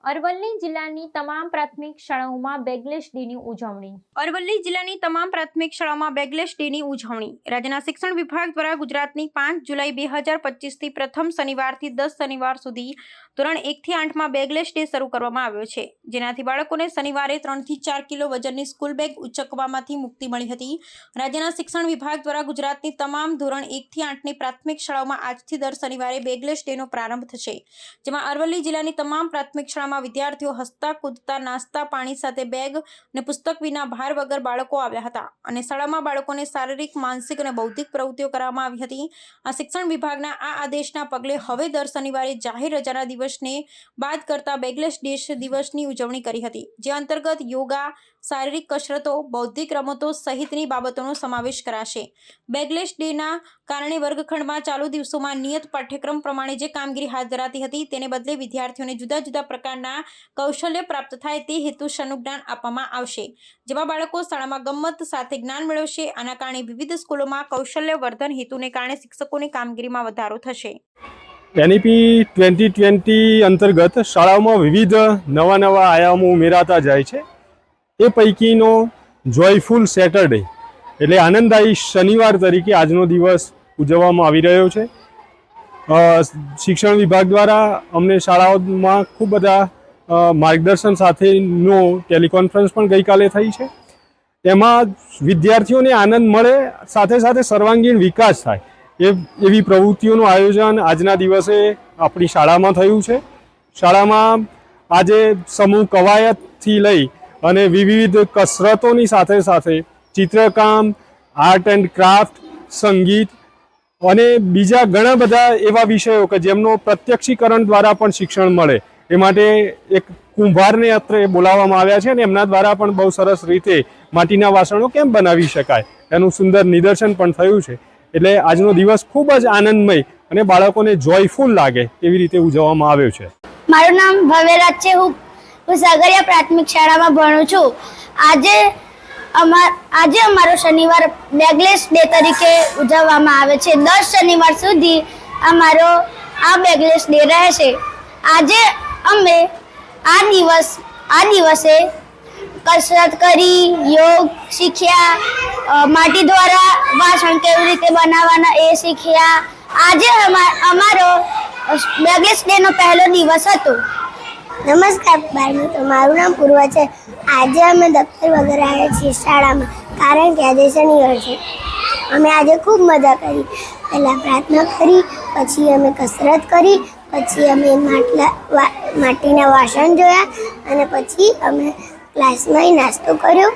અરવલ્લી જિલ્લાની તમામ પ્રાથમિક શાળાઓમાં બેગલેસ ડેની ઉજવણી. અરવલ્લી જિલ્લાની તમામ પ્રાથમિક શાળાઓમાં બેગલેસ ડેની ઉજવણી. રાજ્યના શિક્ષણ વિભાગ દ્વારા ગુજરાતની 5 જુલાઈ 2025 થી પ્રથમ શનિવારથી 10 શનિવાર સુધી ધોરણ 1 થી 8 માં બેગલેસ ડે શરૂ કરવામાં આવ્યો છે, જેનાથી બાળકોને શનિવારે 3 થી 4 કિલો વજનની સ્કૂલ બેગ ઉચકવામાંથી મુક્તિ મળી હતી. રાજ્યના શિક્ષણ વિભાગ દ્વારા ગુજરાતની તમામ ધોરણ 1 થી 8 ની પ્રાથમિક શાળાઓમાં આજથી દર શનિવારે બેગલેસ ડેનો પ્રારંભ થશે, જેમાં અરવલ્લી જિલ્લાની તમામ પ્રાથમિક શાળામાં વિદ્યાર્થીઓ હસતા કૂદતા નાસ્તા પાણી સાથે બેગ અને પુસ્તક વિના ભાર વગર બાળકો આવ્યા હતા અને શાળામાં બાળકોને શારીરિક, માનસિક અને બૌદ્ધિક પ્રવૃત્તિઓ કરવામાં આવી હતી. આ શિક્ષણ વિભાગના આ આદેશના પગલે હવે દર શનિવારે જાહેર રજાના દિવસને બાદ કરતા બેગલેસ ડે દિવસની ઉજવણી કરી હતી, જે અંતર્ગત યોગા, શારીરિક કસરતો, બૌદ્ધિક રમતો સહિતની બાબતોનો સમાવેશ કરાશે. બેગલેસ ડેના કારણે વર્ગખંડમાં ચાલુ દિવસોમાં નિયત પાઠ્યક્રમ પ્રમાણે જે કામગીરી હાથ ધરાતી હતી તેને બદલે વિદ્યાર્થીઓને જુદા જુદા પ્રકારના કૌશલ્ય પ્રાપ્ત થાય તે હેતુસરનું જ્ઞાન આપવામાં આવશે, જેમાં બાળકો શાળામાં ગમ્મત સાથે જ્ઞાન મેળવશે. આના કારણે વિવિધ સ્કૂલોમાં કૌશલ્ય વર્ધન હેતુને કારણે શિક્ષકોની કામગીરીમાં વધારો થશે. એનઈપી 2020 અંતર્ગત શાળાઓમાં વિવિધ નવા આયામો ઉમેરાતા જાય છે. એ પૈકીનો જોયફુલ સેટરડે એટલે આનંદદાયી શનિવાર તરીકે આજનો દિવસ ઉજવવામાં આવી રહ્યો છે. શિક્ષણ વિભાગ દ્વારા અમને શાળાઓમાં ખૂબ બધા માર્ગદર્શન સાથેનો ટેલિકોન્ફરન્સ પણ ગઈકાલે થઈ છે. એમાં વિદ્યાર્થીઓને આનંદ મળે, સાથે સાથે સર્વાંગીણ વિકાસ થાય એવી પ્રવૃત્તિઓનું આયોજન આજના દિવસે આપણી શાળામાં થયું છે. શાળામાં આજે સમૂહ કવાયતથી લઈ અને વિવિધ કસરતોની સાથે સાથે ચિત્રકામ, આર્ટ એન્ડ ક્રાફ્ટ, સંગીત અને બીજા ઘણા બધા એવા વિષયો કે જેમનો પ્રત્યક્ષીકરણ દ્વારા પણ શિક્ષણ મળે એ માટે એક કુંભારને અત્રે બોલાવવામાં આવ્યા છે અને એમના દ્વારા પણ બહુ સરસ રીતે માટીના વાસણો કેમ બનાવી શકાય એનું સુંદર નિદર્શન પણ થયું છે. એટલે આજનો દિવસ ખૂબ જ આનંદમય અને બાળકોને જોયફુલ લાગે એવી રીતે ઉજવવામાં આવ્યો છે. મારું નામ ભવ્યરાજ છે. હું સાગરિયા પ્રાથમિક શાળામાં ભણું છું. આજે અમારો શનિવાર બેગલેસ ડે તરીકે ઉજવવામાં આવે છે. 10 શનિવાર સુધી અમારો આ બેગલેસ ડે રહેશે. આજે અમે આ દિવસે કસરત કરી, યોગ શીખ્યા, માટી દ્વારા વાસણ કેવી રીતે બનાવવાના એ શીખ્યા. આજે અમારો બેગલેસ ડેનો પહેલો દિવસ હતો. નમસ્કાર બાળમિત્રો, મારું નામ પૂર્વ છે. આજે અમે દફતર વગર આવ્યા છીએ શાળામાં, કારણ કે આજે શનિવાર છે. અમે આજે ખૂબ મજા કરી. પહેલાં પ્રાર્થના કરી, પછી અમે કસરત કરી, પછી અમે માટીના વાસણ જોયા અને પછી અમે ક્લાસમાં નાસ્તો કર્યો